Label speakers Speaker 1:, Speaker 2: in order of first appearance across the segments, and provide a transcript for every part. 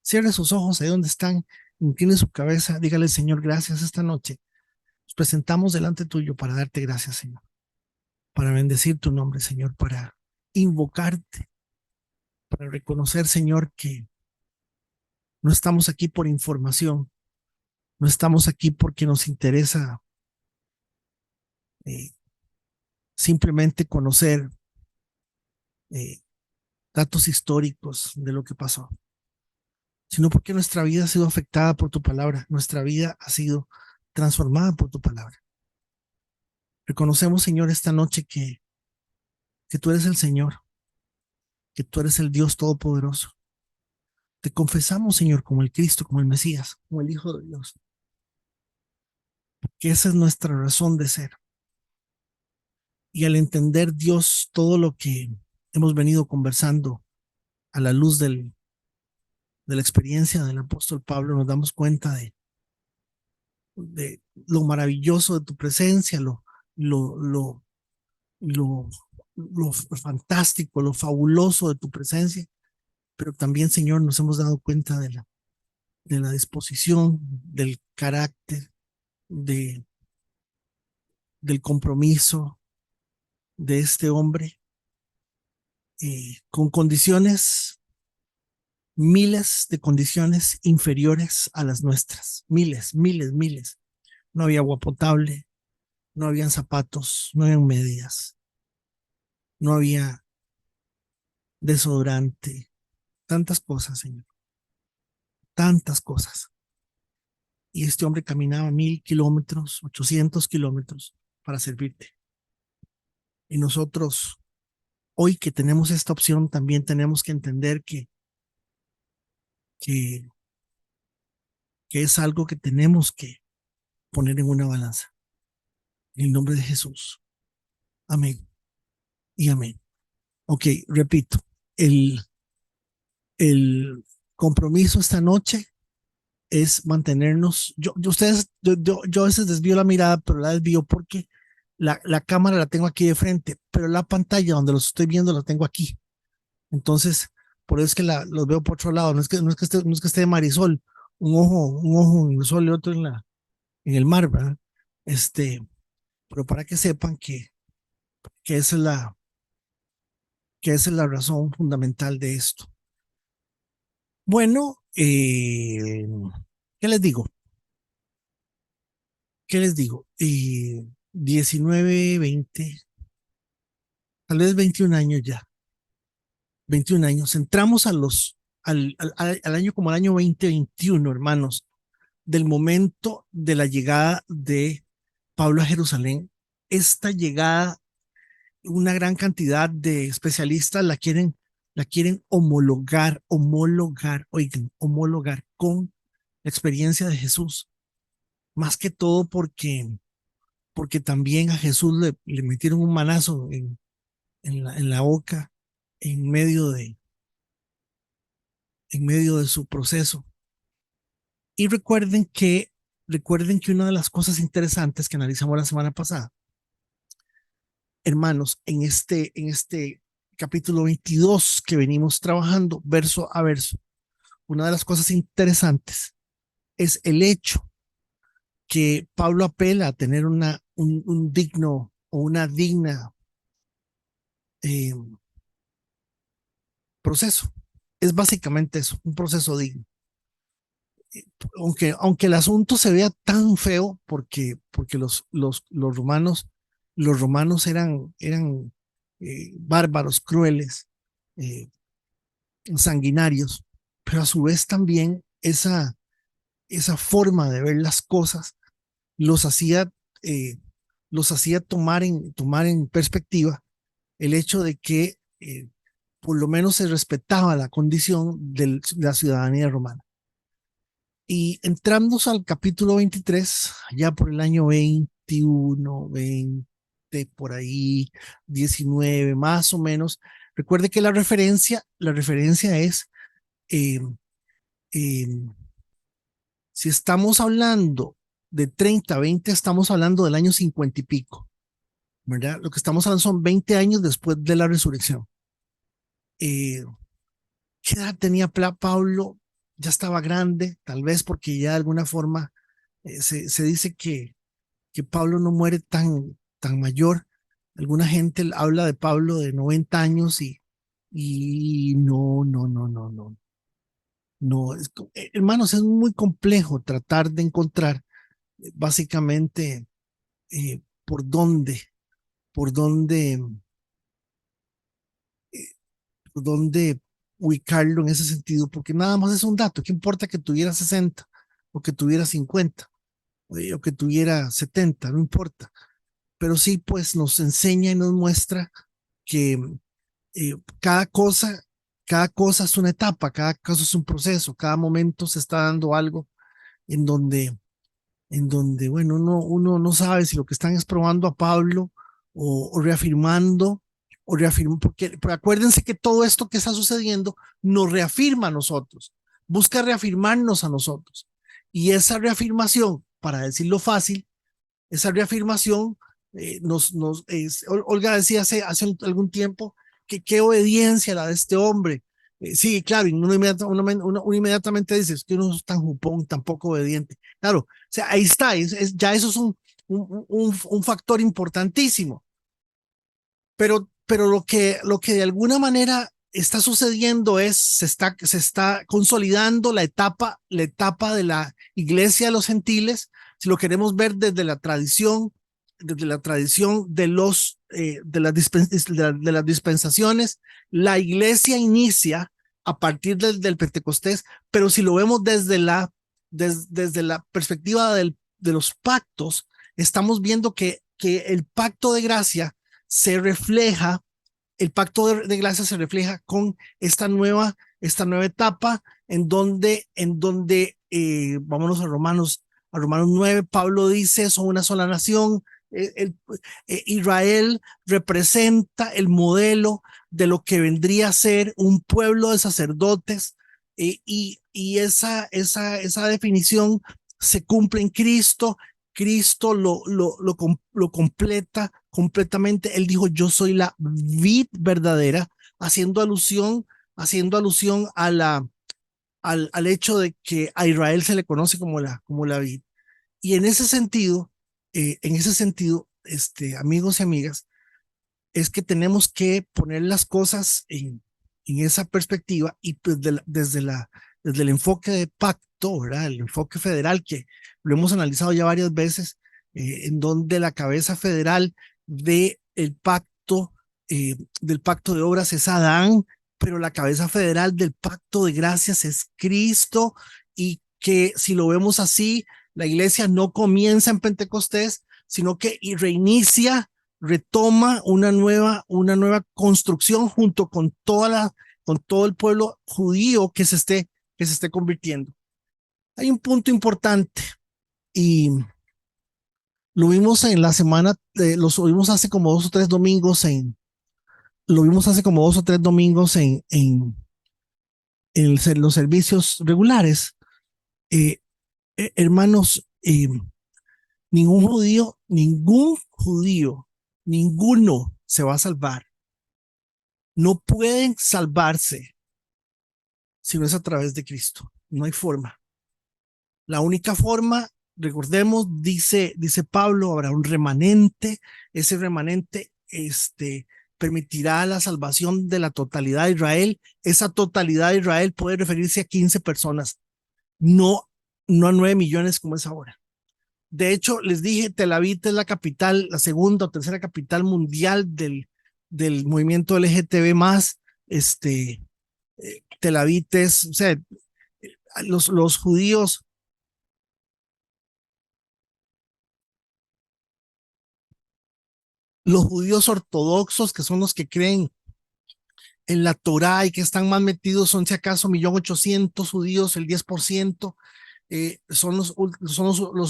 Speaker 1: Cierre sus ojos ahí donde están, incline su cabeza, dígale, Señor, gracias esta noche. Nos presentamos delante tuyo para darte gracias, Señor, para bendecir tu nombre, Señor, para invocarte, para reconocer, Señor, que no estamos aquí por información, no estamos aquí porque nos interesa eh, simplemente conocer eh, datos históricos de lo que pasó, sino porque nuestra vida ha sido afectada por tu palabra, nuestra vida ha sido transformada por tu palabra. Reconocemos, Señor, esta noche que tú eres el Señor, que tú eres el Dios Todopoderoso. Te confesamos, Señor, como el Cristo, como el Mesías, como el Hijo de Dios, que esa es nuestra razón de ser. Y al entender, Dios, todo lo que hemos venido conversando a la luz de la experiencia del apóstol Pablo, nos damos cuenta de lo maravilloso de tu presencia, lo, lo, lo, lo fantástico, lo fabuloso de tu presencia, pero también, Señor, nos hemos dado cuenta de la disposición, del carácter, de, del compromiso de este hombre con condiciones, miles de condiciones inferiores a las nuestras, miles, miles, miles. No había agua potable, no habían zapatos, no habían medias, no había desodorante, tantas cosas, Señor, tantas cosas. Y este hombre caminaba 1000 kilómetros, 800 kilómetros para servirte. Y nosotros, hoy que tenemos esta opción, también tenemos que entender que, que es algo que tenemos que poner en una balanza. En el nombre de Jesús. Amén y amén. Ok, repito, el, el compromiso esta noche es mantenernos. Yo a veces desvío la mirada, pero la desvío porque la cámara la tengo aquí de frente, pero la pantalla donde los estoy viendo la tengo aquí. Entonces, por eso es que los veo por otro lado. No es que esté de Marisol, un ojo en el sol y otro en el mar, ¿verdad? Este, pero para que sepan que esa es que esa es la razón fundamental de esto. Bueno, ¿qué les digo? ¿Qué les digo? 19, 20, tal vez 21 años ya, 21 años. Entramos al año como el año 2021, hermanos, del momento de la llegada de Pablo a Jerusalén. Esta llegada, una gran cantidad de especialistas la quieren oigan, homologar con la experiencia de Jesús. Más que todo porque también a Jesús le metieron un manazo en la boca en medio en medio de su proceso. Y recuerden que una de las cosas interesantes que analizamos la semana pasada, hermanos, en este capítulo 22 que venimos trabajando verso a verso, una de las cosas interesantes es el hecho que Pablo apela a tener un digno o una digna eh, proceso. Es básicamente eso, un proceso digno. Aunque el asunto se vea tan feo, porque los romanos eran bárbaros, crueles, eh, sanguinarios, pero a su vez también esa forma de ver las cosas los hacía, eh, los hacía tomar en perspectiva el hecho de que por lo menos se respetaba la condición de la ciudadanía romana. Y entramos al capítulo 23, ya por el año 21, 20, por ahí, 19, más o menos. Recuerde que la referencia es, eh, eh, si estamos hablando de 30, 20, estamos hablando del año 50 y pico, ¿verdad? Lo que estamos hablando son 20 años después de la resurrección. Eh, ¿Qué edad tenía Pablo? ya estaba grande, tal vez porque ya de alguna forma se dice que Pablo no muere tan mayor. Alguna gente habla de Pablo de 90 años y no, no, no, no, no. No, hermanos, es muy complejo tratar de encontrar básicamente por por dónde, eh, por dónde ubicarlo en ese sentido, porque nada más es un dato. ¿Qué importa que tuviera 60 o que tuviera 50 o que tuviera 70? No importa. Pero sí, pues nos enseña y nos muestra que eh, cada cosa, cada cosa es una etapa, cada cosa es un proceso, cada momento se está dando algo en bueno, uno no sabe si lo que están es probando a Pablo o reafirmando, porque acuérdense que todo esto que está sucediendo nos reafirma a nosotros, busca reafirmarnos a nosotros. Y esa reafirmación, para decirlo fácil, esa reafirmación Olga decía hace algún tiempo que qué obediencia la de este hombre. Sí, claro, y uno inmediatamente dice, es que uno es tan jupón, tan poco obediente. Claro, o sea, ahí está, ya eso es un factor importantísimo. Pero lo que de alguna manera está sucediendo es, se está consolidando la etapa de la iglesia de los gentiles, si lo queremos ver desde la tradición de las dispensaciones, la iglesia inicia a partir del Pentecostés, pero si lo vemos desde la perspectiva de los pactos, estamos viendo que el pacto de gracia se refleja, el pacto de gracia se refleja con esta nueva etapa en donde vámonos a Romanos 9, Pablo dice, son una sola nación. Israel representa el modelo de lo que vendría a ser un pueblo de sacerdotes y esa definición se cumple en Cristo. Cristo lo completa completamente. Él dijo, yo soy la vid verdadera, haciendo alusión a al hecho de que a Israel se le conoce como la vid. Y en ese sentido, amigos y amigas, es que tenemos que poner las cosas en esa perspectiva y pues desde el enfoque de pacto, ¿verdad? El enfoque federal que lo hemos analizado ya varias veces, en donde la cabeza federal de el del pacto de obras es Adán, pero la cabeza federal del pacto de gracias es Cristo y que si lo vemos así, la iglesia no comienza en Pentecostés, sino que reinicia, retoma una nueva construcción junto con con todo el pueblo judío que se esté convirtiendo. Hay un punto importante y lo vimos en la semana, lo vimos hace como dos o tres domingos lo vimos hace como dos o tres domingos en los servicios regulares. Eh, hermanos, ningún judío, ninguno se va a salvar. No pueden salvarse si no es a través de Cristo. No hay forma. La única forma, recordemos, dice Pablo, habrá un remanente. Ese remanente permitirá la salvación de la totalidad de Israel. Esa totalidad de Israel puede referirse a 15 personas, no, no a 9 millones como es ahora. De hecho, les dije, Tel Aviv es la capital, la segunda o tercera capital mundial del movimiento LGTB más. Tel Aviv es, o sea, los judíos, los judíos ortodoxos, que son los que creen en la Torá y que están más metidos, son si acaso 1.800.000 judíos, el 10%. Son los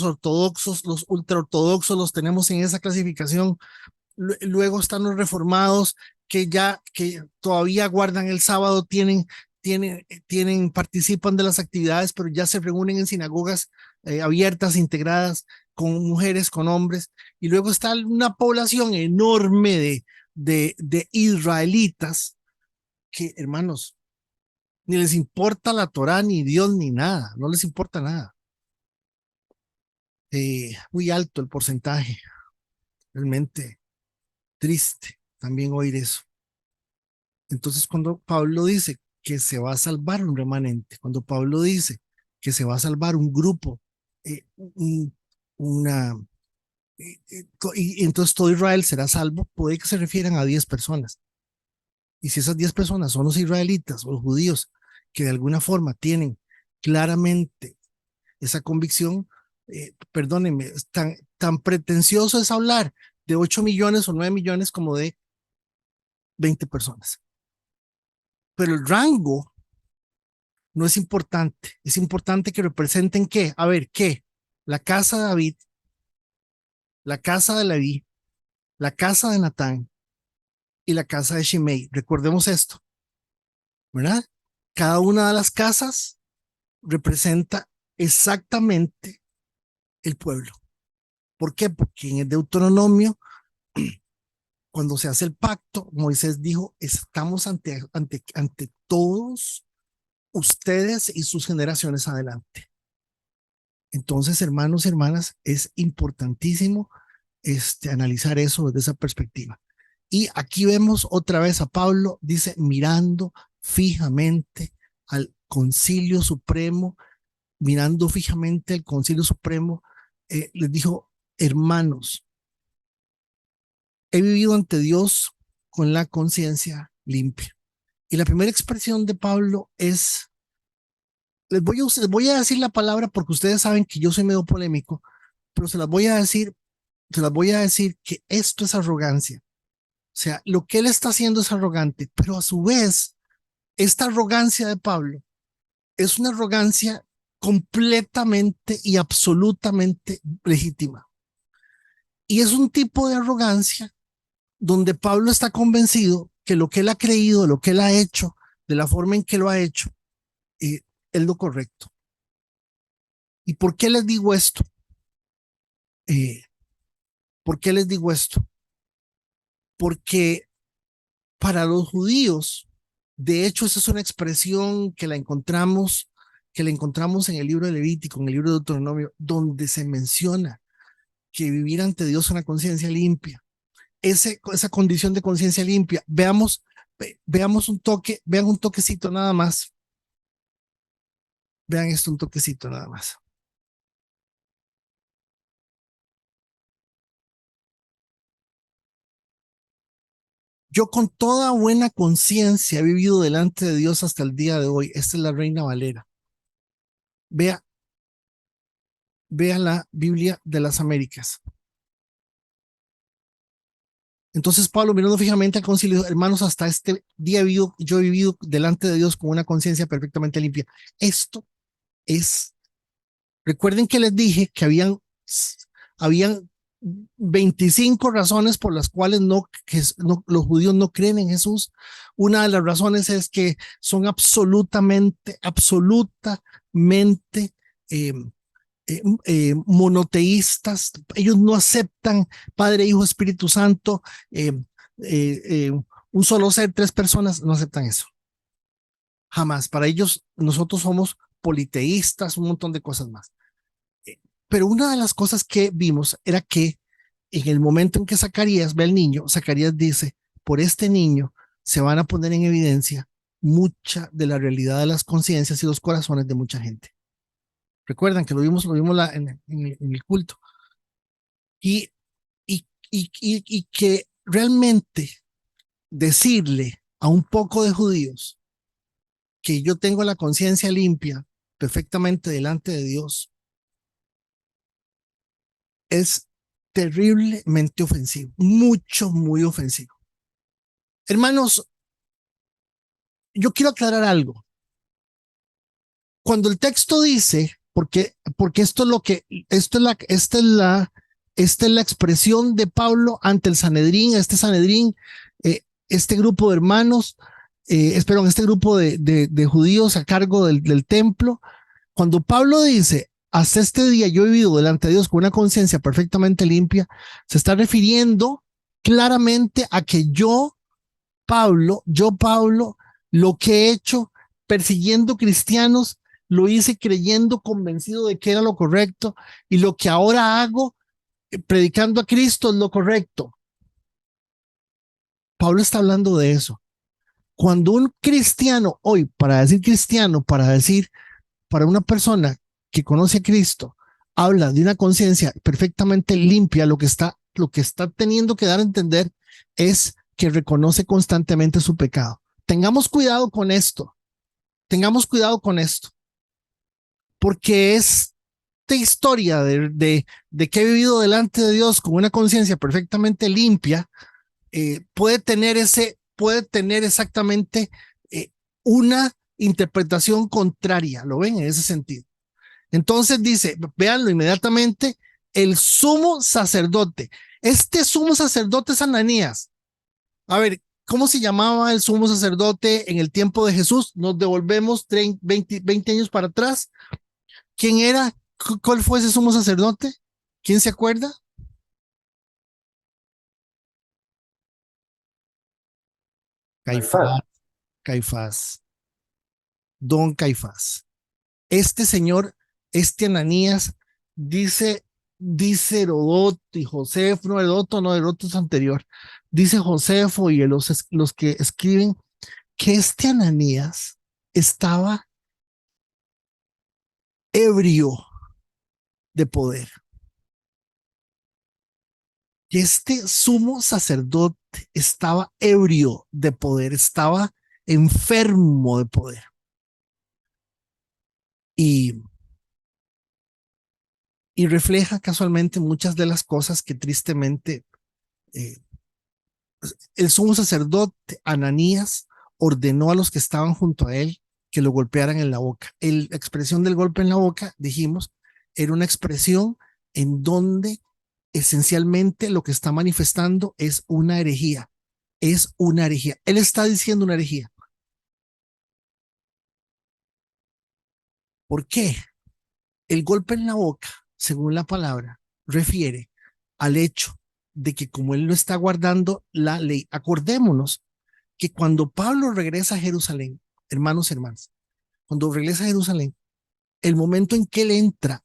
Speaker 1: ortodoxos, los ultraortodoxos, los tenemos en esa clasificación. Luego están los reformados que todavía guardan el sábado, participan de las actividades, pero ya se reúnen en sinagogas abiertas, integradas, con mujeres, con hombres. Y luego está una población enorme de israelitas que, hermanos, Ni les importa la Torá, ni Dios, ni nada. No les importa nada. Muy alto el porcentaje. Realmente triste también oír eso. Entonces, cuando Pablo dice que se va a salvar un remanente, cuando Pablo dice que se va a salvar un grupo, un, una, y entonces todo Israel será salvo, puede que se refieran a 10 personas. Y si esas 10 personas son los israelitas o los judíos que de alguna forma tienen claramente esa convicción, perdónenme, tan pretencioso es hablar de 8 millones o 9 millones como de 20 personas. Pero el rango no es importante que representen qué, a ver, qué, la casa de David, la casa de Leví, la casa de Natán y la casa de Shimei. Recordemos esto, ¿verdad? Cada una de las casas representa exactamente el pueblo. ¿Por qué? Porque en el Deuteronomio, cuando se hace el pacto, Moisés dijo, estamos ante todos ustedes y sus generaciones adelante. Entonces, hermanos y hermanas, es importantísimo analizar eso desde esa perspectiva. Y aquí vemos otra vez a Pablo, dice, mirando fijamente al Concilio Supremo, mirando fijamente al Concilio Supremo, les dijo, hermanos, he vivido ante Dios con la conciencia limpia. Y la primera expresión de Pablo es, les voy a decir la palabra porque ustedes saben que yo soy medio polémico, pero se las voy a decir que esto es arrogancia. O sea, lo que él está haciendo es arrogante, pero a su vez, esta arrogancia de Pablo es una arrogancia completamente y absolutamente legítima. Y es un tipo de arrogancia donde Pablo está convencido que lo que él ha creído, lo que él ha hecho, de la forma en que lo ha hecho, es lo correcto. ¿Y por qué les digo esto? ¿Por qué les digo esto? Porque para los judíos, de hecho, esa es una expresión que la encontramos en el libro de Levítico, en el libro de Deuteronomio, donde se menciona que vivir ante Dios es una conciencia limpia. Esa condición de conciencia limpia, veamos un toque, vean un toquecito nada más. Vean esto, un toquecito nada más. Yo con toda buena conciencia he vivido delante de Dios hasta el día de hoy. Esta es la Reina Valera. Vea, vea la Biblia de las Américas. Entonces Pablo, mirando fijamente al concilio, hermanos, hasta este día yo he vivido delante de Dios con una conciencia perfectamente limpia. Esto es, recuerden que les dije que habían 25 razones por las cuales los judíos no creen en Jesús. Una de las razones es que son absolutamente eh, monoteístas. Ellos no aceptan Padre, Hijo, Espíritu Santo, eh, eh, eh, un solo ser, 3 personas, no aceptan eso. Jamás. Para ellos, nosotros somos politeístas, un montón de cosas más. Pero una de las cosas que vimos era que en el momento en que Zacarías ve al niño, Zacarías dice, por este niño se van a poner en evidencia mucha de la realidad de las conciencias y los corazones de mucha gente. Recuerdan que lo vimos en el culto. Y, y que realmente decirle a un poco de judíos que yo tengo la conciencia limpia perfectamente delante de Dios es terriblemente ofensivo, muy ofensivo. Hermanos, yo quiero aclarar algo. Cuando el texto dice, porque esto es lo que, esta es la expresión de Pablo ante el Sanedrín, este grupo de hermanos, este grupo de judíos a cargo del templo. Cuando Pablo dice, hasta este día yo he vivido delante de Dios con una conciencia perfectamente limpia, se está refiriendo claramente a que Pablo, lo que he hecho persiguiendo cristianos, lo hice creyendo, convencido de que era lo correcto, y lo que ahora hago, predicando a Cristo, es lo correcto. Pablo está hablando de eso. Cuando un cristiano hoy, para decir cristiano, para una persona que conoce a Cristo, habla de una conciencia perfectamente limpia, lo que está teniendo que dar a entender es que reconoce constantemente su pecado. Tengamos cuidado con esto. Tengamos cuidado con esto. Porque esta historia de que he vivido delante de Dios con una conciencia perfectamente limpia, puede tener exactamente una interpretación contraria. ¿Lo ven en ese sentido? Entonces dice, véanlo inmediatamente, el sumo sacerdote. Este sumo sacerdote es Ananías. A ver, ¿cómo se llamaba el sumo sacerdote en el tiempo de Jesús? Nos devolvemos 20 años para atrás. ¿Quién era? ¿Cuál fue ese sumo sacerdote? ¿Quién se acuerda? Caifás, Caifás, don Caifás. Este señor, este Ananías, dice Herodoto y Josefo, no, Herodoto es anterior, dice Josefo y los que escriben que este Ananías estaba ebrio de poder, que este sumo sacerdote estaba ebrio de poder, estaba enfermo de poder. Y refleja casualmente muchas de las cosas que tristemente eh, el sumo sacerdote Ananías ordenó a los que estaban junto a él que lo golpearan en la boca. La expresión del golpe en la boca, dijimos, era una expresión en donde esencialmente lo que está manifestando es una herejía. Es una herejía. Él está diciendo una herejía. ¿Por qué? El golpe en la boca, según la palabra, refiere al hecho de que como él no está guardando la ley, acordémonos que cuando Pablo regresa a Jerusalén, hermanos, cuando regresa a Jerusalén, el momento en que él entra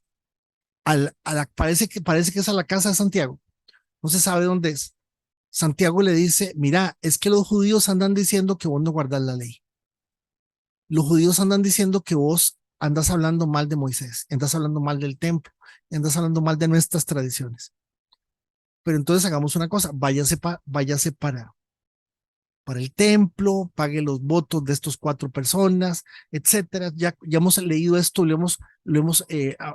Speaker 1: parece que es a la casa de Santiago, no se sabe dónde es. Santiago le dice, mira, es que los judíos andan diciendo que vos no guardás la ley. Los judíos andan diciendo que vos andas hablando mal de Moisés, andas hablando mal del templo, andas hablando mal de nuestras tradiciones. Pero entonces hagamos una cosa, váyase para el templo, pague los votos de estos 4 personas, etcétera. Ya hemos leído esto, lo hemos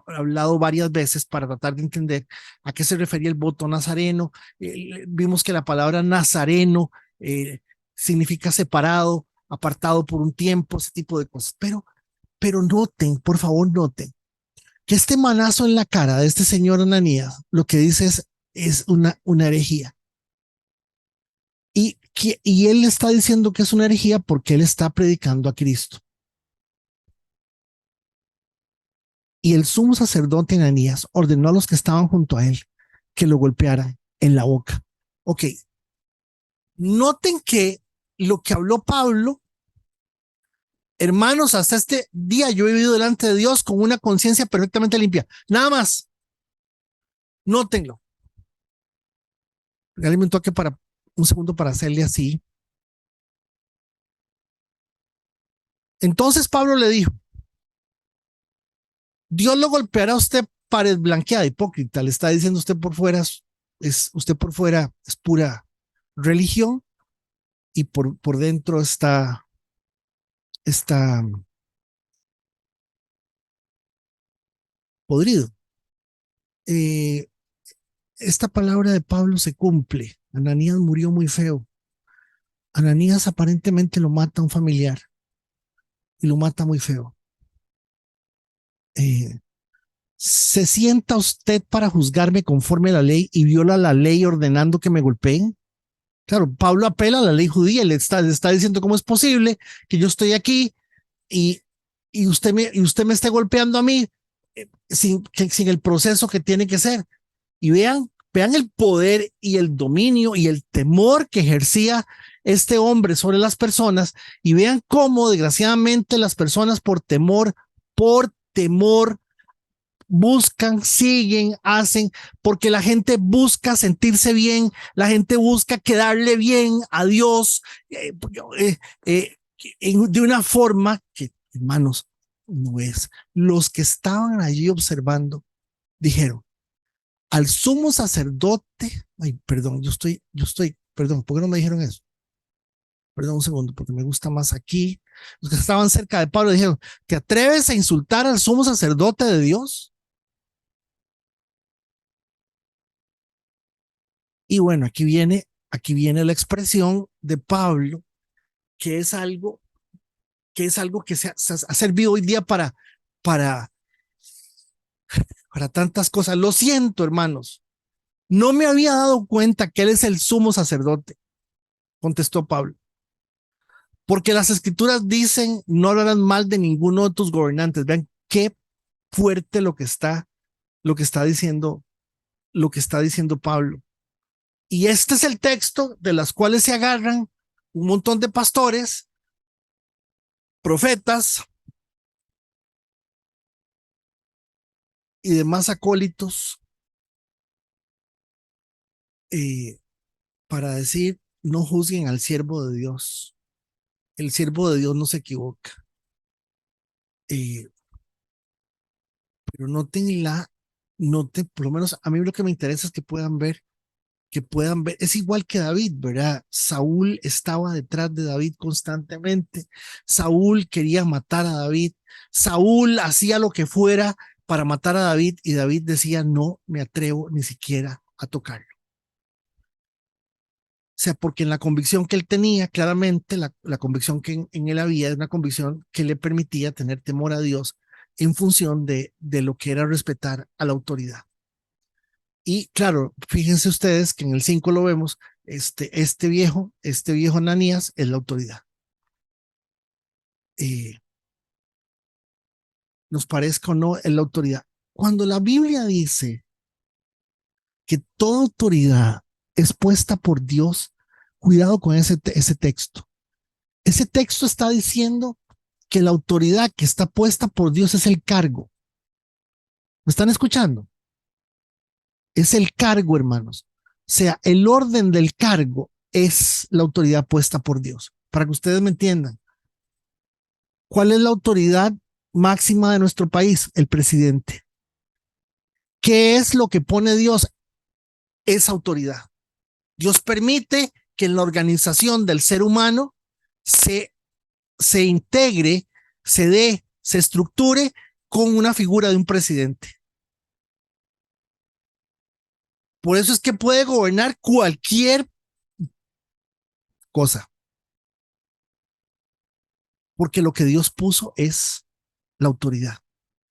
Speaker 1: hablado varias veces para tratar de entender a qué se refería el voto nazareno. Vimos que la palabra nazareno significa separado, apartado por un tiempo, ese tipo de cosas. Pero noten, por favor, noten que este manazo en la cara de este señor Ananías, lo que dice es una herejía. Y él está diciendo que es una herejía porque él está predicando a Cristo. Y el sumo sacerdote Ananías ordenó a los que estaban junto a él que lo golpearan en la boca. Ok. Noten que lo que habló Pablo, hermanos, hasta este día yo he vivido delante de Dios con una conciencia perfectamente limpia. Nada más. Nótenlo. Regáleme un toque para un segundo para hacerle así. Entonces Pablo le dijo, Dios lo golpeará a usted pared blanqueada, hipócrita. Le está diciendo usted por fuera es pura religión y por dentro está podrido. Eh, esta palabra de Pablo se cumple. Ananías murió muy feo. Ananías aparentemente lo mata un familiar y lo mata muy feo. ¿Se sienta usted para juzgarme conforme a la ley y viola la ley ordenando que me golpeen? Claro, Pablo apela a la ley judía y le está diciendo cómo es posible que yo estoy aquí y, usted me esté golpeando a mí sin el proceso que tiene que ser. Y vean el poder y el dominio y el temor que ejercía este hombre sobre las personas y vean cómo desgraciadamente las personas por temor, buscan, siguen, hacen, porque la gente busca sentirse bien, la gente busca quedarle bien a Dios de una forma que, hermanos, no es. Los que estaban allí observando dijeron, al sumo sacerdote, ay, perdón, perdón, ¿por qué no me dijeron eso? Perdón un segundo, porque me gusta más aquí. Los que estaban cerca de Pablo dijeron, ¿te atreves a insultar al sumo sacerdote de Dios? Y bueno, aquí viene la expresión de Pablo, que es algo que ha servido hoy día para, para tantas cosas. Lo siento, hermanos. No me había dado cuenta que él es el sumo sacerdote, contestó Pablo. Porque las escrituras dicen, no hablarán mal de ninguno de tus gobernantes. Vean qué fuerte lo que está diciendo, lo que está diciendo Pablo. Y este es el texto de las cuales se agarran un montón de pastores, profetas y demás acólitos eh, para decir, no juzguen al siervo de Dios. El siervo de Dios no se equivoca. Eh, pero noten, por lo menos a mí lo que me interesa es que puedan ver, es igual que David, ¿verdad? Saúl estaba detrás de David constantemente. Saúl quería matar a David. Saúl hacía lo que fuera para matar a David y David decía, no me atrevo ni siquiera a tocarlo. O sea, porque en la convicción que él tenía, claramente la convicción que en él había es una convicción que le permitía tener temor a Dios en función de lo que era respetar a la autoridad. Y claro, fíjense ustedes que en el 5 lo vemos, este viejo Ananías es la autoridad. Eh, nos parezca o no, es la autoridad. Cuando la Biblia dice que toda autoridad es puesta por Dios, cuidado con ese texto. Ese texto está diciendo que la autoridad que está puesta por Dios es el cargo. ¿Me están escuchando? Es el cargo, hermanos. O sea, el orden del cargo es la autoridad puesta por Dios. Para que ustedes me entiendan. ¿Cuál es la autoridad máxima de nuestro país? El presidente. ¿Qué es lo que pone Dios? Esa autoridad. Dios permite que en la organización del ser humano se integre, se estructure con una figura de un presidente. Por eso es que puede gobernar cualquier cosa. Porque lo que Dios puso es la autoridad.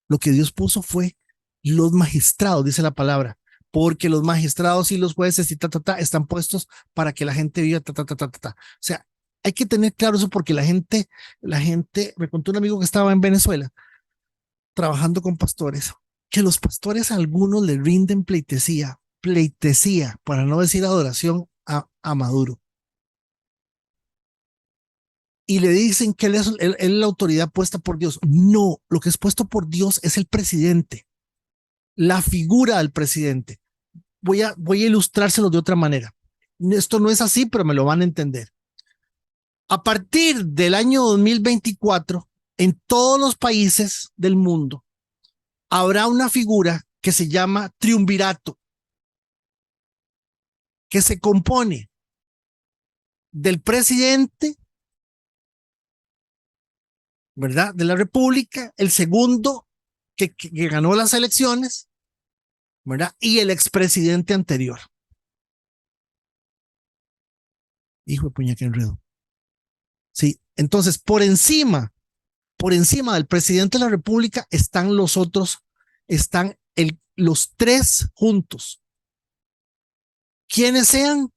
Speaker 1: Lo que Dios puso fue los magistrados, dice la palabra. Porque los magistrados y los jueces y están puestos para que la gente viva. O sea, hay que tener claro eso porque la gente, me contó un amigo que estaba en Venezuela trabajando con pastores, que los pastores a algunos le rinden pleitesía, para no decir adoración a Maduro. Y le dicen que él es la autoridad puesta por Dios. No, lo que es puesto por Dios es el presidente, la figura del presidente. Voy a ilustrárselo de otra manera. Esto no es así, pero me lo van a entender. A partir del año 2024, en todos los países del mundo, habrá una figura que se llama triunvirato, que se compone del presidente, ¿verdad? De la República, el segundo que ganó las elecciones, ¿verdad? Y el expresidente anterior. Hijo de puña, que enredo. Sí, entonces por encima del presidente de la República están los otros, los tres juntos. Quienes sean,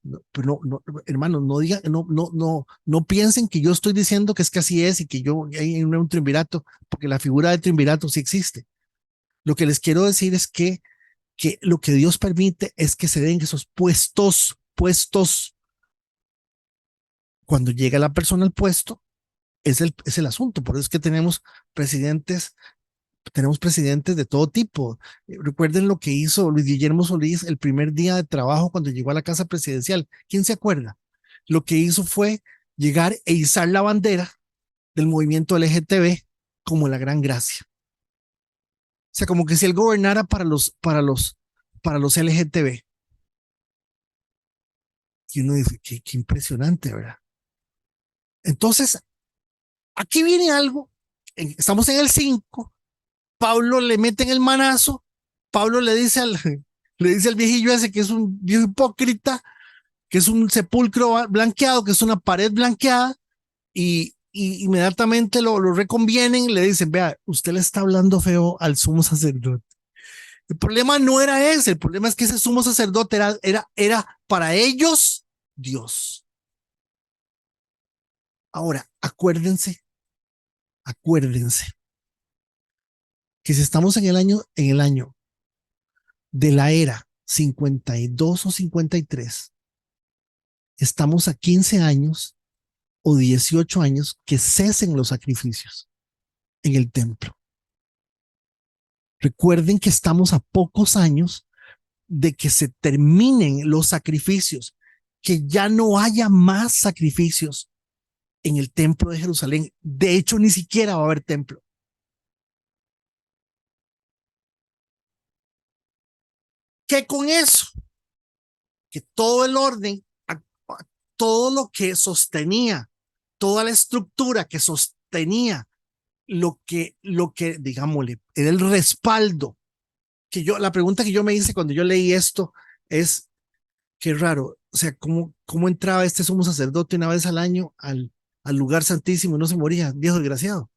Speaker 1: hermanos, no digan, no piensen que yo estoy diciendo que es que así es y que yo hay un triunvirato, porque la figura de triunvirato sí existe. Lo que les quiero decir es que lo que Dios permite es que se den esos puestos. Cuando llega la persona al puesto, es el asunto. Por eso es que tenemos presidentes de todo tipo. Recuerden lo que hizo Luis Guillermo Solís el primer día de trabajo cuando llegó a la casa presidencial. ¿Quién se acuerda? Lo que hizo fue llegar e izar la bandera del movimiento LGTB como la gran gracia. O sea, como que si él gobernara para los LGTB. Y uno dice, qué impresionante, ¿verdad? Entonces, aquí viene algo, estamos en el 5, Pablo le mete en el manazo, Pablo le dice al viejillo ese que es un viejo hipócrita, que es un sepulcro blanqueado, que es una pared blanqueada, y inmediatamente lo reconvienen, le dicen, vea, usted le está hablando feo al sumo sacerdote. El problema no era ese, el problema es que ese sumo sacerdote era para ellos Dios. Ahora, acuérdense que si estamos en el año de la era 52 o 53, estamos a 15 años o 18 años que cesen los sacrificios en el templo. Recuerden que estamos a pocos años de que se terminen los sacrificios, que ya no haya más sacrificios en el templo de Jerusalén. De hecho, ni siquiera va a haber templo. ¿Qué con eso? Que todo el orden, todo lo que sostenía, toda la estructura que sostenía digámosle, era el respaldo. La pregunta que yo me hice cuando yo leí esto es, qué raro, o sea, ¿cómo entraba este sumo sacerdote una vez al año al lugar santísimo y no se moría? Viejo desgraciado.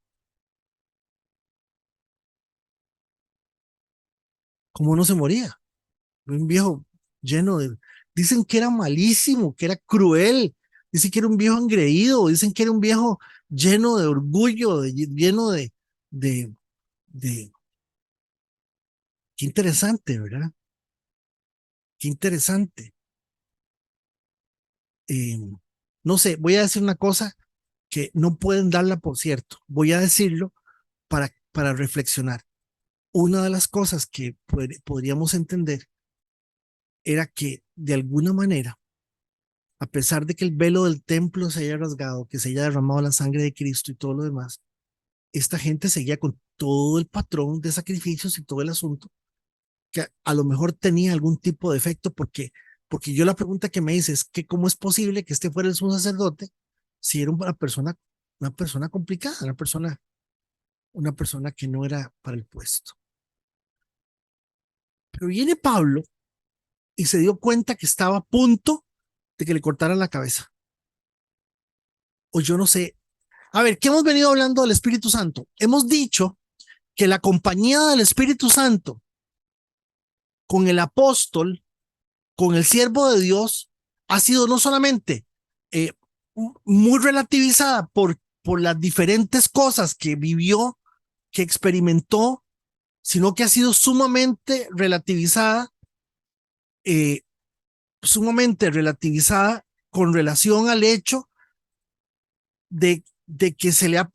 Speaker 1: ¿Cómo no se moría? Un viejo lleno de... Dicen que era malísimo, que era cruel, dicen que era un viejo engreído, dicen que era un viejo lleno de orgullo, lleno de, de... Qué interesante, ¿verdad? Qué interesante. Eh, no sé, voy a decir una cosa que no pueden darla por cierto. Voy a decirlo para reflexionar. Una de las cosas que podríamos entender era que de alguna manera, a pesar de que el velo del templo se haya rasgado, que se haya derramado la sangre de Cristo y todo lo demás, esta gente seguía con todo el patrón de sacrificios y todo el asunto, que a lo mejor tenía algún tipo de efecto, porque yo la pregunta que me hice es que cómo es posible que este fuera el sumo sacerdote si era una persona complicada, una persona que no era para el puesto. Pero viene Pablo y se dio cuenta que estaba a punto de que le cortaran la cabeza. O yo no sé. A ver, ¿qué hemos venido hablando del Espíritu Santo? Hemos dicho que la compañía del Espíritu Santo con el apóstol, con el siervo de Dios, ha sido no solamente eh, muy relativizada por las diferentes cosas que vivió, que experimentó, sino que ha sido eh, sumamente relativizada con relación al hecho de que se le ha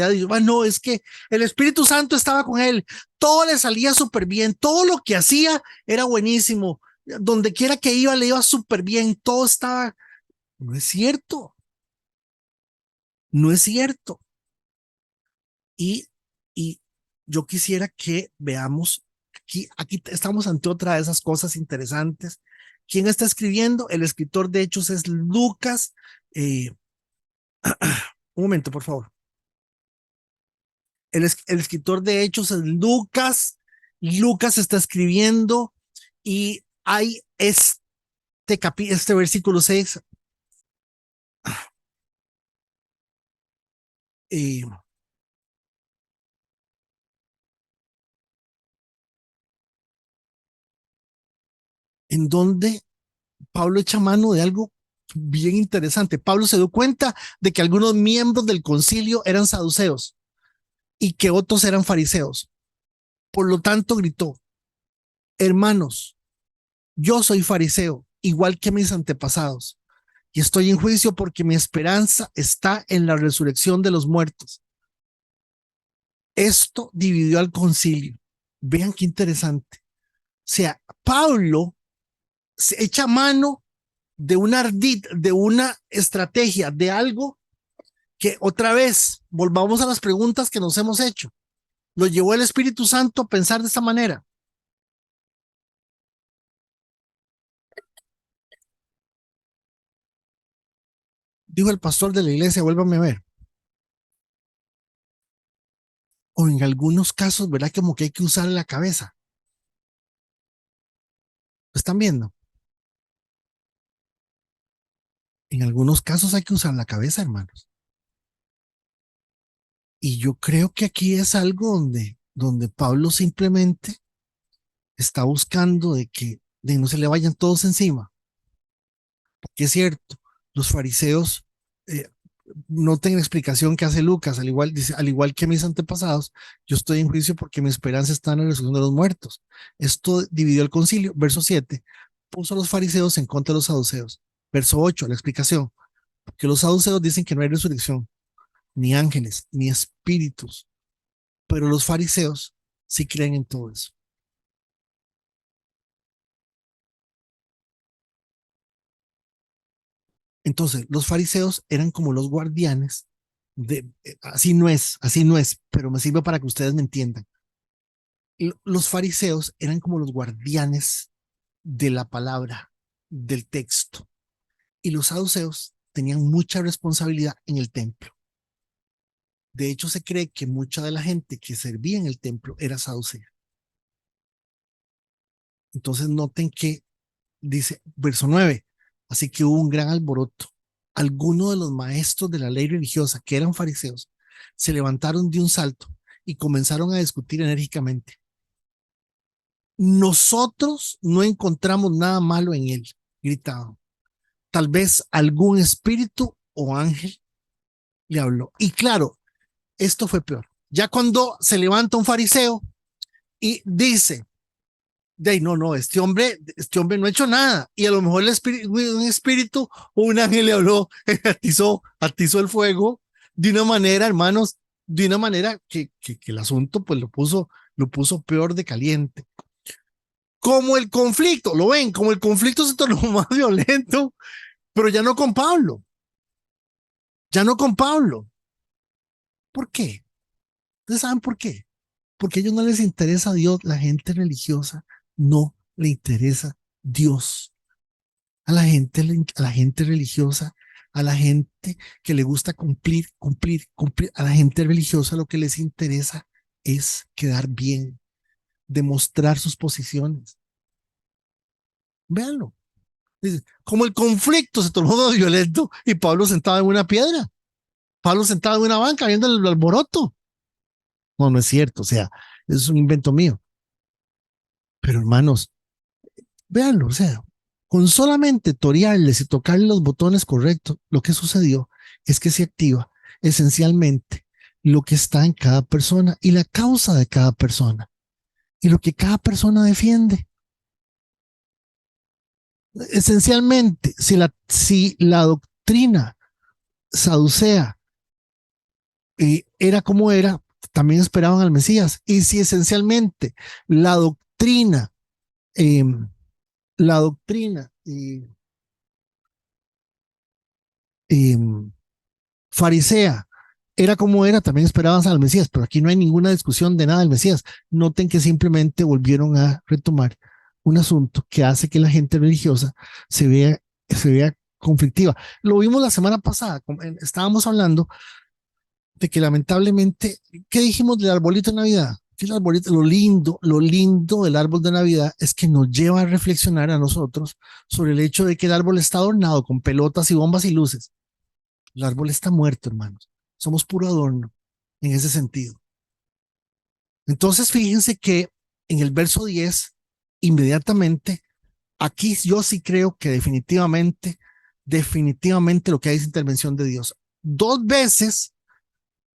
Speaker 1: dicho, bueno, no, es que el Espíritu Santo estaba con él, todo le salía súper bien, todo lo que hacía era buenísimo, donde quiera que iba le iba súper bien, todo estaba, no es cierto, no es cierto. Y, y yo quisiera que veamos, aquí estamos ante otra de esas cosas interesantes. ¿Quién está escribiendo? El escritor de Hechos es Lucas. Eh, un momento, por favor. El escritor de Hechos es Lucas. Lucas está escribiendo y hay este versículo 6 eh, en donde Pablo echa mano de algo bien interesante. Pablo se dio cuenta de que algunos miembros del concilio eran saduceos y que otros eran fariseos. Por lo tanto, gritó, hermanos, yo soy fariseo, igual que mis antepasados. y estoy en juicio porque mi esperanza está en la resurrección de los muertos. Esto dividió al concilio. Vean qué interesante. O sea, Pablo se echa mano de una ardid, de una estrategia, de algo que otra vez volvamos a las preguntas que nos hemos hecho. Lo llevó el Espíritu Santo a pensar de esta manera. Dijo el pastor de la iglesia, vuélvame a ver. O en algunos casos, ¿verdad? Como que hay que usar la cabeza. ¿Lo están viendo? En algunos casos hay que usar la cabeza, hermanos. Y yo creo que aquí es algo donde Pablo simplemente está buscando de no se le vayan todos encima. Porque es cierto, los fariseos eh, no tienen explicación que hace Lucas, dice, al igual que mis antepasados, yo estoy en juicio porque mi esperanza está en la resurrección de los muertos. Esto dividió el concilio. Verso 7, puso a los fariseos en contra de los saduceos. Verso 8, la explicación, que los saduceos dicen que no hay resurrección, ni ángeles, ni espíritus, pero los fariseos sí creen en todo eso. Entonces, los fariseos eran como los guardianes así no es, pero me sirve para que ustedes me entiendan. Los fariseos eran como los guardianes de la palabra, del texto, y los saduceos tenían mucha responsabilidad en el templo. De hecho, se cree que mucha de la gente que servía en el templo era saducea. Entonces, noten que dice, verso 9, así que hubo un gran alboroto. Algunos de los maestros de la ley religiosa, que eran fariseos, se levantaron de un salto y comenzaron a discutir enérgicamente. Nosotros no encontramos nada malo en él, gritaban. Tal vez algún espíritu o ángel le habló. Y claro, esto fue peor. Ya cuando se levanta un fariseo y dice, de ahí, no, este hombre no ha hecho nada. Y a lo mejor un espíritu o un ángel le habló, atizó el fuego de una manera, hermanos, de una manera que el asunto pues lo puso peor de caliente. Como el conflicto, lo ven, como el conflicto se tornó más violento, pero ya no con Pablo. Ya no con Pablo. ¿Por qué? ¿Ustedes saben por qué? Porque a ellos no les interesa Dios, la gente religiosa no le interesa Dios. A la gente religiosa, a la gente que le gusta cumplir, a la gente religiosa lo que les interesa es quedar bien, demostrar sus posiciones. Véanlo. Como el conflicto se tornó violento y Pablo sentado en una piedra, Pablo sentado en una banca viendo el alboroto. No, no es cierto, o sea, es un invento mío. Pero hermanos, véanlo, o sea, con solamente torearles y tocarle los botones correctos, lo que sucedió es que se activa esencialmente lo que está en cada persona y la causa de cada persona y lo que cada persona defiende. Esencialmente, si la doctrina saducea era como era, también esperaban al Mesías. Y si esencialmente la doctrina, eh, la doctrina eh, farisea era como era, también esperaban al Mesías, pero aquí no hay ninguna discusión de nada del Mesías. Noten que simplemente volvieron a retomar un asunto que hace que la gente religiosa se vea conflictiva. Lo vimos la semana pasada, estábamos hablando de que lamentablemente, ¿qué dijimos del arbolito de Navidad? Que el arbolito, lo lindo del árbol de Navidad es que nos lleva a reflexionar a nosotros sobre el hecho de que el árbol está adornado con pelotas y bombas y luces. El árbol está muerto, hermanos. Somos puro adorno en ese sentido. Entonces, fíjense que en el verso 10, inmediatamente, aquí yo sí creo que definitivamente lo que hay es intervención de Dios. Dos veces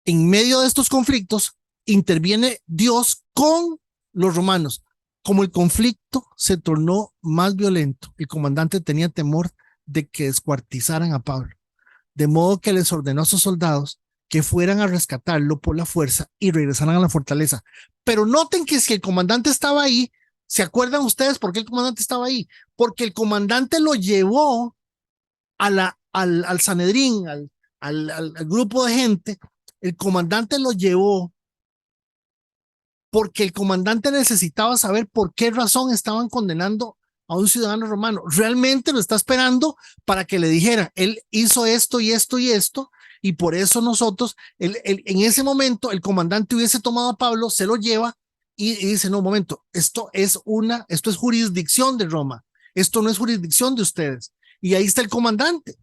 Speaker 1: en medio de estos conflictos interviene Dios con los romanos. Como el conflicto se tornó más violento, el comandante tenía temor de que descuartizaran a Pablo, de modo que les ordenó a sus soldados que fueran a rescatarlo por la fuerza y regresaran a la fortaleza. Pero noten que si el comandante estaba ahí, ¿se acuerdan ustedes por qué el comandante estaba ahí? Porque el comandante lo llevó al Sanedrín, al grupo de gente. El comandante lo llevó porque el comandante necesitaba saber por qué razón estaban condenando a un ciudadano romano. Realmente lo está esperando para que le dijera, él hizo esto y esto y esto, y por eso nosotros, en ese momento, el comandante hubiese tomado a Pablo, se lo lleva y dice, no, un momento, esto es jurisdicción de Roma, esto no es jurisdicción de ustedes. Y ahí está el comandante.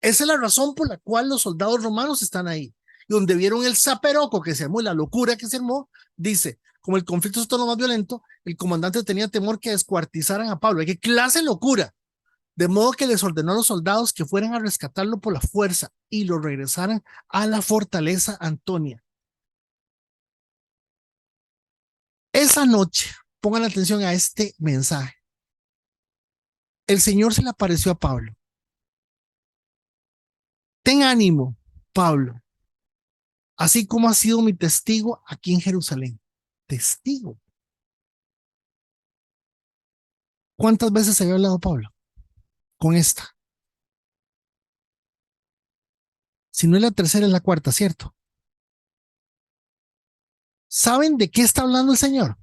Speaker 1: Esa es la razón por la cual los soldados romanos están ahí. Y donde vieron el zaperoco que se armó, la locura que se armó, dice, como el conflicto es todo lo más violento, el comandante tenía temor que descuartizaran a Pablo. ¿Qué clase de locura? De modo que les ordenó a los soldados que fueran a rescatarlo por la fuerza y lo regresaran a la fortaleza Antonia. Esa noche, pongan atención a este mensaje. El Señor se le apareció a Pablo. Ten ánimo, Pablo, así como ha sido mi testigo aquí en Jerusalén. Testigo. ¿Cuántas veces se había hablado Pablo con esta? Si no es la tercera, es la cuarta, ¿cierto? ¿Saben de qué está hablando el Señor?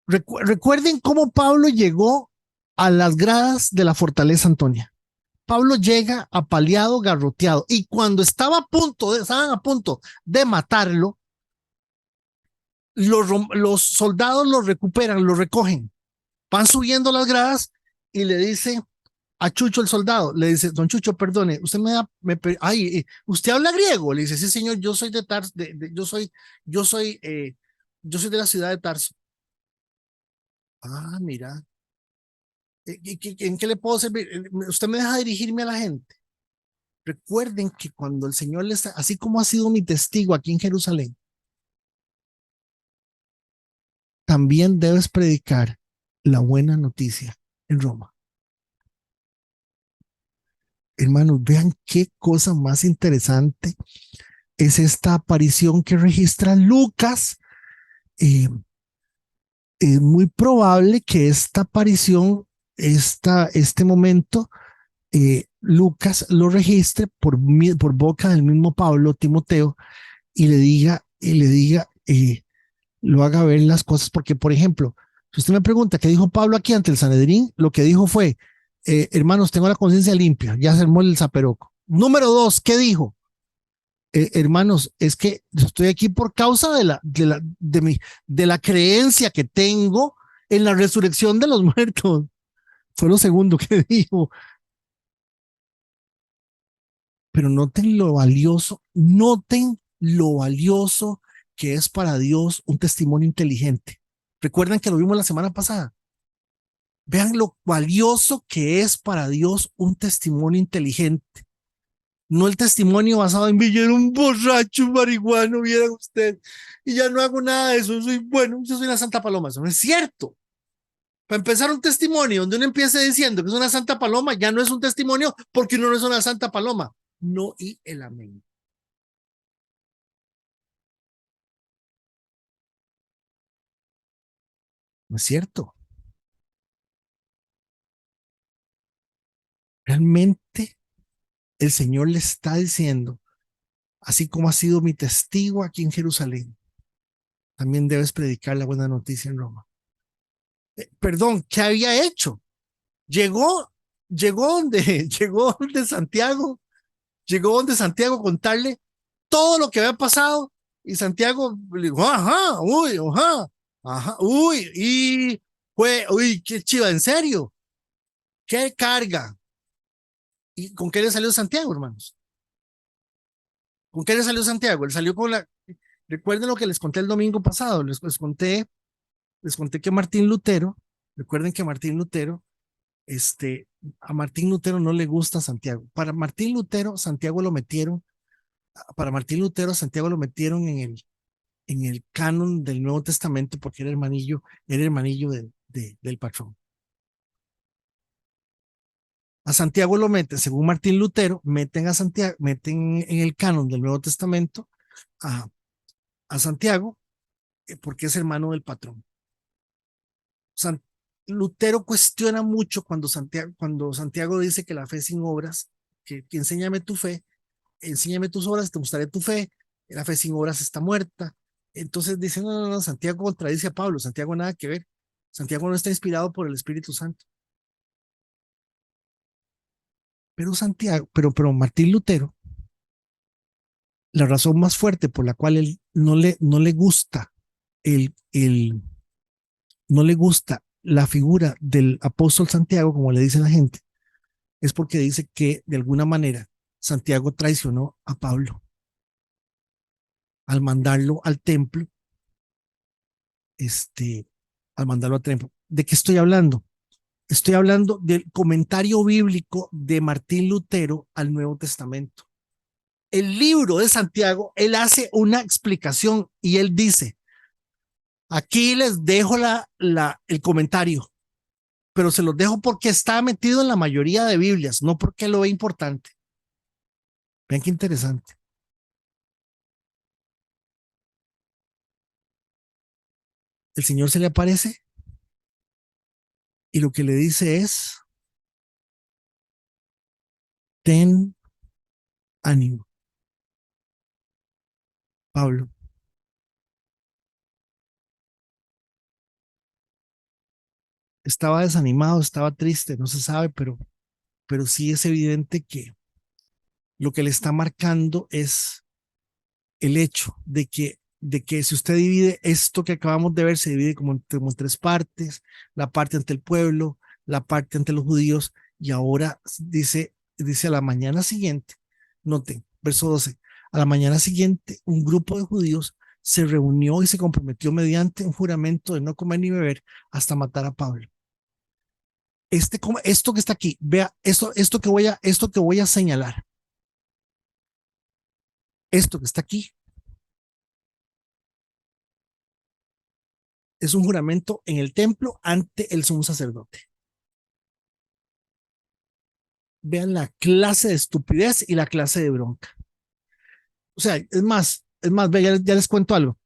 Speaker 1: Recuerden cómo Pablo llegó a las gradas de la fortaleza Antonia. Pablo llega apaleado, garroteado, y cuando estaban a punto de matarlo, los soldados lo recuperan, lo recogen, van subiendo las gradas y le dice a Chucho el soldado, le dice, don Chucho, perdone, usted usted habla griego, le dice, sí señor, yo soy de Tarso, yo soy de la ciudad de Tarso. Ah, mira, ¿en qué le puedo servir? Usted me deja dirigirme a la gente. Recuerden que cuando el Señor les, así como ha sido mi testigo aquí en Jerusalén, también debes predicar la buena noticia en Roma. Hermanos, vean qué cosa más interesante es esta aparición que registra Lucas. Eh, es muy probable que esta aparición, este momento, Lucas lo registre por boca del mismo Pablo, Timoteo, y lo haga ver las cosas, porque por ejemplo, si usted me pregunta qué dijo Pablo aquí ante el Sanedrín, lo que dijo fue, hermanos, tengo la conciencia limpia, ya se armó el zaperoco. Número dos, ¿qué dijo? Hermanos, es que estoy aquí por causa de la creencia que tengo en la resurrección de los muertos. Fue lo segundo que dijo. Pero noten lo valioso que es para Dios un testimonio inteligente. Recuerdan que lo vimos la semana pasada. Vean lo valioso que es para Dios un testimonio inteligente. No el testimonio basado en yo era un borracho, un marihuano, vieran usted, y ya no hago nada de eso, soy bueno, yo soy una santa paloma. Eso no es cierto. Para empezar, un testimonio donde uno empiece diciendo que es una santa paloma, ya no es un testimonio porque uno no es una santa paloma. No, y el amén. No es cierto. Realmente el Señor le está diciendo, así como ha sido mi testigo aquí en Jerusalén, también debes predicar la buena noticia en Roma. Perdón, ¿qué había hecho? Llegó, llegó donde Santiago a contarle todo lo que había pasado y Santiago le dijo, ajá, uy, ajá, ajá, uy, y fue, uy, qué chiva, en serio, qué carga. ¿Y con qué le salió Santiago, hermanos? ¿Con qué le salió Santiago? Él salió con la, recuerden lo que les conté el domingo pasado, les conté que Martín Lutero, recuerden que Martín Lutero, este, a Martín Lutero no le gusta Santiago. Para Martín Lutero, Santiago lo metieron en el canon del Nuevo Testamento porque era hermanillo del patrón. A Santiago lo meten, según Martín Lutero, meten a Santiago, meten en el canon del Nuevo Testamento a, a Santiago porque es hermano del patrón. San, Lutero cuestiona mucho cuando Santiago dice que la fe sin obras, que enséñame tu fe, enséñame tus obras, te mostraré tu fe, la fe sin obras está muerta. Entonces dice, no, no, no, Santiago contradice a Pablo, Santiago nada que ver, Santiago no está inspirado por el Espíritu Santo. Pero pero Martín Lutero, la razón más fuerte por la cual él no le gusta el, el, no le gusta la figura del apóstol Santiago, como le dice la gente, es porque dice que de alguna manera Santiago traicionó a Pablo al mandarlo al templo, este, al mandarlo al templo. ¿De qué estoy hablando? Estoy hablando del comentario bíblico de Martín Lutero al Nuevo Testamento. El libro de Santiago, él hace una explicación y él dice, aquí les dejo el comentario, pero se los dejo porque está metido en la mayoría de Biblias, no porque lo ve importante. Vean qué interesante. El Señor se le aparece y lo que le dice es, ten ánimo, Pablo. Estaba desanimado, estaba triste, no se sabe, pero sí es evidente que lo que le está marcando es el hecho de que si usted divide esto que acabamos de ver, se divide como en tres partes, la parte ante el pueblo, la parte ante los judíos, y ahora dice a la mañana siguiente, noten, verso 12, a la mañana siguiente un grupo de judíos se reunió y se comprometió mediante un juramento de no comer ni beber hasta matar a Pablo. Esto que está aquí, vea, esto que voy a señalar, esto que está aquí, es un juramento en el templo ante el sumo sacerdote. Vean la clase de estupidez y la clase de bronca. O sea, ya les cuento algo.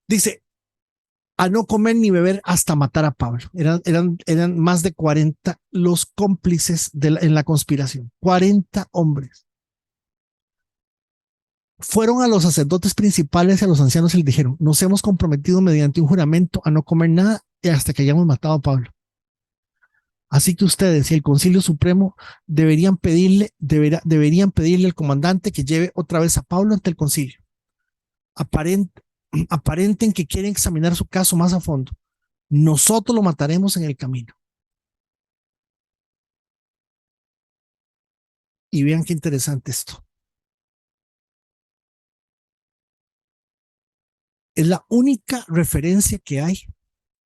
Speaker 1: Dice, a no comer ni beber hasta matar a Pablo. Eran más de 40 los cómplices en la conspiración. 40 hombres. Fueron a los sacerdotes principales y a los ancianos y les dijeron, nos hemos comprometido mediante un juramento a no comer nada hasta que hayamos matado a Pablo. Así que ustedes y el Concilio Supremo deberían pedirle al comandante que lleve otra vez a Pablo ante el concilio. Aparenten que quieren examinar su caso más a fondo. Nosotros lo mataremos en el camino. Y vean qué interesante esto. Es la única referencia que hay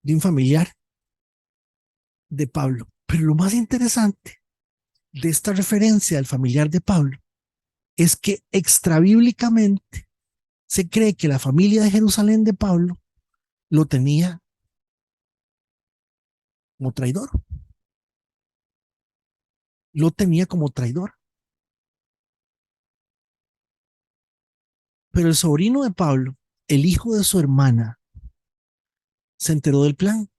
Speaker 1: de un familiar de Pablo. Pero lo más interesante de esta referencia al familiar de Pablo es que extrabíblicamente se cree que la familia de Jerusalén de Pablo lo tenía como traidor. Lo tenía como traidor. Pero el sobrino de Pablo, el hijo de su hermana, se enteró del plan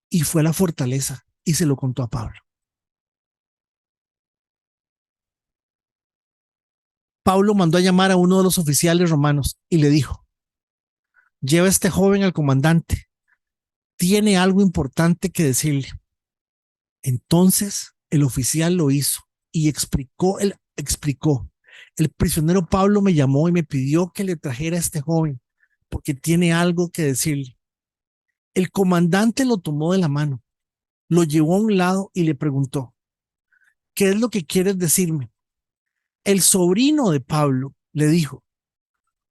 Speaker 1: y fue a la fortaleza y se lo contó a Pablo. Pablo mandó a llamar a uno de los oficiales romanos y le dijo, lleva a este joven al comandante, tiene algo importante que decirle. Entonces el oficial lo hizo y explicó. El prisionero Pablo me llamó y me pidió que le trajera a este joven porque tiene algo que decirle. El comandante lo tomó de la mano, lo llevó a un lado y le preguntó, ¿qué es lo que quieres decirme? El sobrino de Pablo le dijo,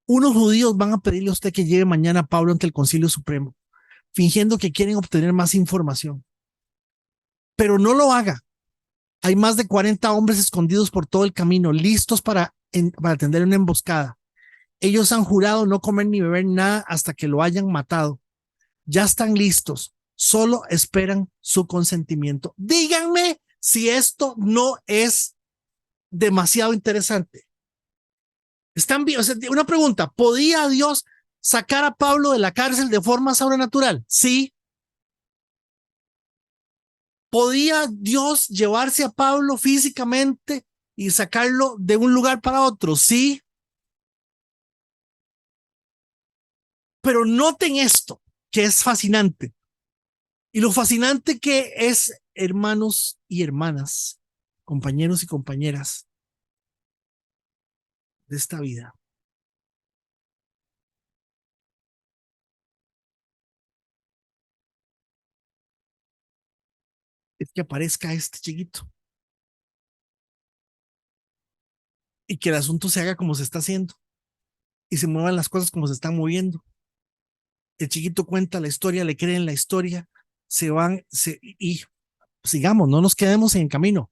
Speaker 1: unos judíos van a pedirle a usted que lleve mañana a Pablo ante el Concilio Supremo, fingiendo que quieren obtener más información. Pero no lo haga. Hay más de 40 hombres escondidos por todo el camino, listos para atender una emboscada. Ellos han jurado no comer ni beber nada hasta que lo hayan matado. Ya están listos, solo esperan su consentimiento. Díganme si esto no es demasiado interesante? Están bien, o sea, una pregunta, ¿podía Dios sacar a Pablo de la cárcel de forma sobrenatural? Sí. ¿Podía Dios llevarse a Pablo físicamente y sacarlo de un lugar para otro? Sí. Pero noten esto, que es fascinante. Y lo fascinante que es, hermanos y hermanas, compañeros y compañeras de esta vida, es que aparezca este chiquito y que el asunto se haga como se está haciendo y se muevan las cosas como se están moviendo. El chiquito cuenta la historia, le creen la historia, se van y sigamos, no nos quedemos en camino.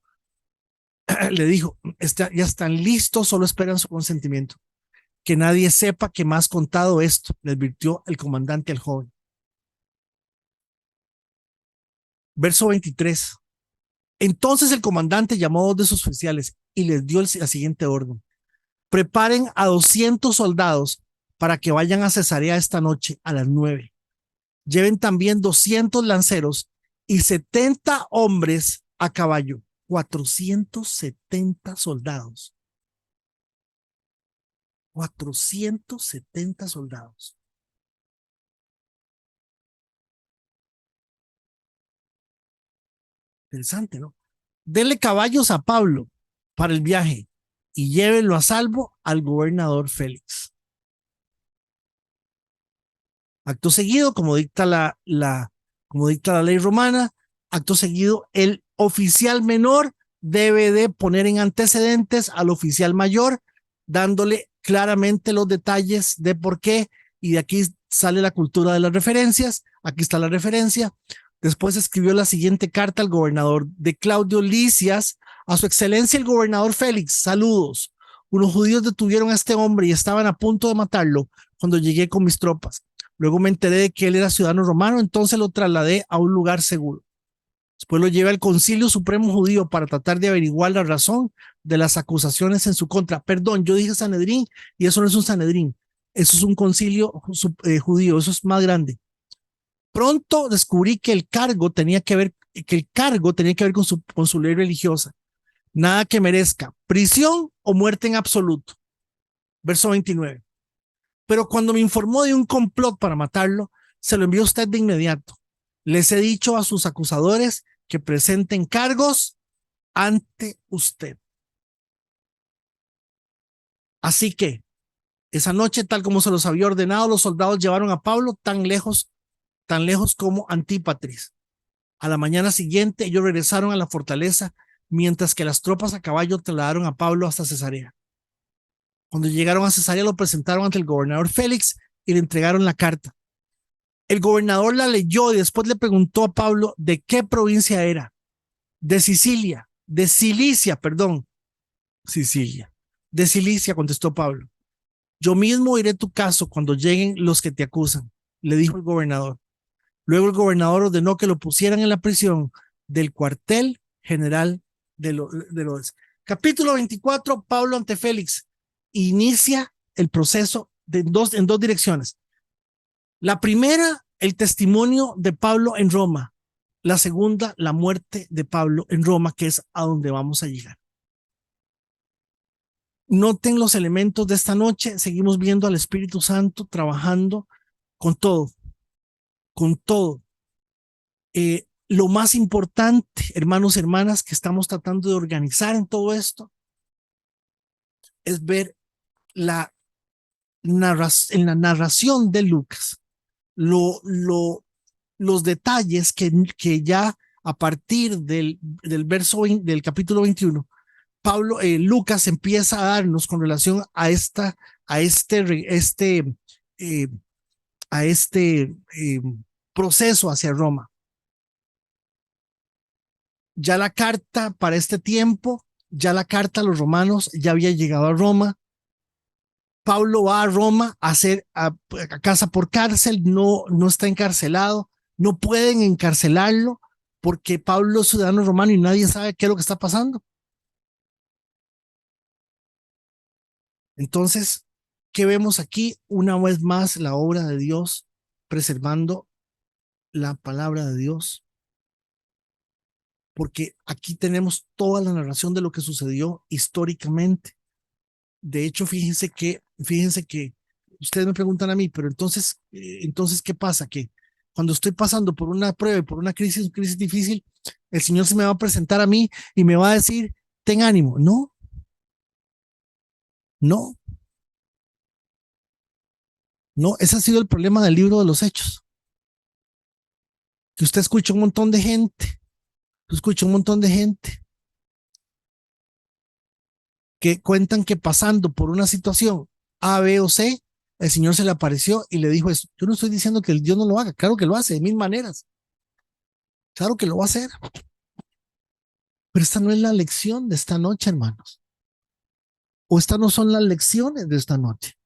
Speaker 1: Le dijo, ya están listos, solo esperan su consentimiento. Que nadie sepa que me has contado esto, le advirtió el comandante al joven. Verso 23. Entonces el comandante llamó a dos de sus oficiales y les dio la siguiente orden. Preparen a 200 soldados para que vayan a Cesarea esta noche a las 9. Lleven también 200 lanceros y 70 hombres a caballo. 470 soldados. 470 soldados. Interesante, ¿no? Denle caballos a Pablo para el viaje y llévenlo a salvo al gobernador Félix. Acto seguido, como dicta la ley romana, acto seguido, el oficial menor debe de poner en antecedentes al oficial mayor, dándole claramente los detalles de por qué, y de aquí sale la cultura de las referencias. Aquí está la referencia. Después escribió la siguiente carta al gobernador de Claudio Lisias: a su excelencia el gobernador Félix, saludos. Unos judíos detuvieron a este hombre y estaban a punto de matarlo cuando llegué con mis tropas. Luego me enteré de que él era ciudadano romano, entonces lo trasladé a un lugar seguro. Después lo llevé al Concilio Supremo Judío para tratar de averiguar la razón de las acusaciones en su contra. Perdón, yo dije Sanedrín y eso no es un Sanedrín, eso es un concilio judío, eso es más grande. Pronto descubrí que el cargo tenía que ver con su ley religiosa. Nada que merezca prisión o muerte en absoluto. Verso 29. Pero cuando me informó de un complot para matarlo, se lo envió usted de inmediato. Les he dicho a sus acusadores que presenten cargos ante usted. Así que esa noche, tal como se los había ordenado, los soldados llevaron a Pablo tan lejos como Antípatris. A la mañana siguiente, ellos regresaron a la fortaleza, mientras que las tropas a caballo trasladaron a Pablo hasta Cesarea. Cuando llegaron a Cesarea, lo presentaron ante el gobernador Félix y le entregaron la carta. El gobernador la leyó y después le preguntó a Pablo de qué provincia era. De Cilicia, perdón. Sicilia. De Cilicia, contestó Pablo. Yo mismo iré a tu caso cuando lleguen los que te acusan, le dijo el gobernador. Luego el gobernador ordenó que lo pusieran en la prisión del cuartel general de los. Capítulo 24, Pablo ante Félix. Inicia el proceso en dos direcciones. La primera, el testimonio de Pablo en Roma. La segunda, la muerte de Pablo en Roma, que es a donde vamos a llegar. Noten los elementos de esta noche. Seguimos viendo al Espíritu Santo trabajando con todo, con todo. Lo más importante, hermanos y hermanas, que estamos tratando de organizar en todo esto es ver en la narración de Lucas los detalles que ya a partir del verso del capítulo 21, Lucas empieza a darnos con relación a eh, proceso hacia Roma. Ya la carta para este tiempo, ya la carta a los romanos ya había llegado a Roma. Pablo va a Roma a casa por cárcel, no está encarcelado, no pueden encarcelarlo, porque Pablo es ciudadano romano y nadie sabe qué es lo que está pasando. Entonces, ¿qué vemos aquí? Una vez más, la obra de Dios preservando la palabra de Dios, porque aquí tenemos toda la narración de lo que sucedió históricamente. De hecho, fíjense que ustedes me preguntan a mí, pero entonces, ¿qué pasa? Que cuando estoy pasando por una prueba y por una crisis difícil, el Señor se me va a presentar a mí y me va a decir, ten ánimo. No, no, no. Ese ha sido el problema del libro de los Hechos, que usted escucha un montón de gente, escucha un montón de gente que cuentan que pasando por una situación A, B o C, el Señor se le apareció y le dijo eso. Yo no estoy diciendo que el Dios no lo haga, claro que lo hace de mil maneras, claro que lo va a hacer, pero esta no es la lección de esta noche, hermanos, o estas no son las lecciones de esta noche.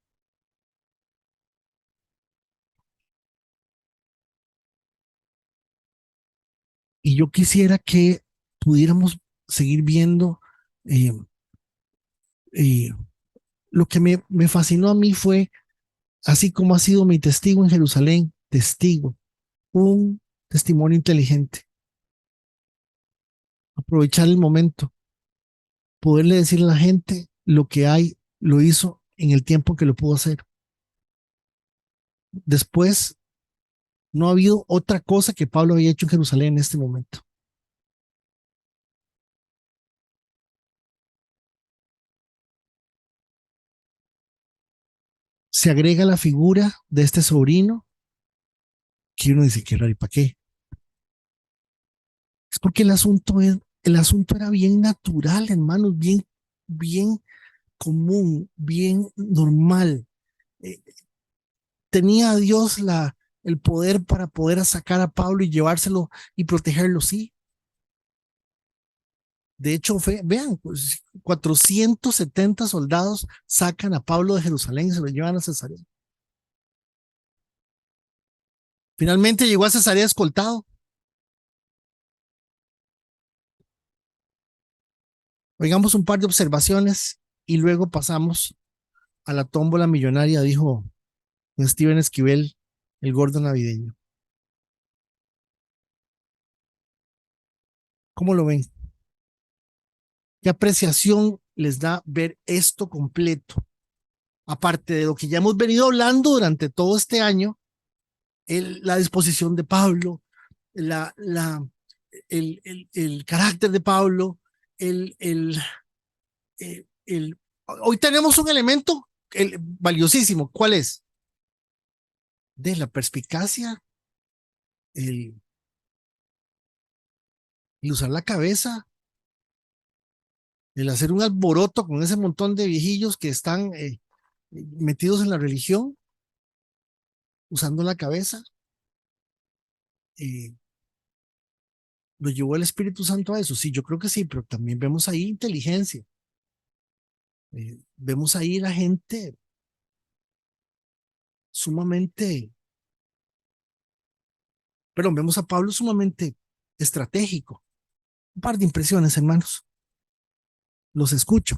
Speaker 1: Y yo quisiera que pudiéramos seguir viendo, eh, eh, lo que me fascinó a mí fue, así como ha sido mi testigo en Jerusalén, testigo, un testimonio inteligente, aprovechar el momento, poderle decir a la gente lo que hay, lo hizo en el tiempo que lo pudo hacer. Después, no ha habido otra cosa que Pablo había hecho en Jerusalén en este momento. Se agrega la figura de este sobrino, que uno dice, qué raro, ¿y para qué? Es porque el asunto era bien natural, hermanos, bien común, bien normal. Eh, tenía a Dios el poder para poder sacar a Pablo y llevárselo y protegerlo, sí. De hecho, vean, pues, 470 soldados sacan a Pablo de Jerusalén y se lo llevan a Cesarea. Finalmente llegó a Cesarea escoltado. Oigamos un par de observaciones y luego pasamos a la tómbola millonaria, dijo Steven Esquivel, el gordo navideño. ¿Cómo lo ven? ¿Qué apreciación les da ver esto completo? Aparte de lo que ya hemos venido hablando durante todo este año, la disposición de Pablo, la, la, el carácter de Pablo, el, el, el, hoy tenemos un elemento valiosísimo. ¿Cuál es? De la perspicacia, el, el usar la cabeza, el hacer un alboroto con ese montón de viejillos que están metidos en la religión, usando la cabeza. Eh, ¿Lo llevó el Espíritu Santo a eso? Sí, yo creo que sí, pero también vemos ahí inteligencia. Vemos ahí la gente sumamente, perdón, vemos a Pablo sumamente estratégico. Un par de impresiones, hermanos. Los escucho.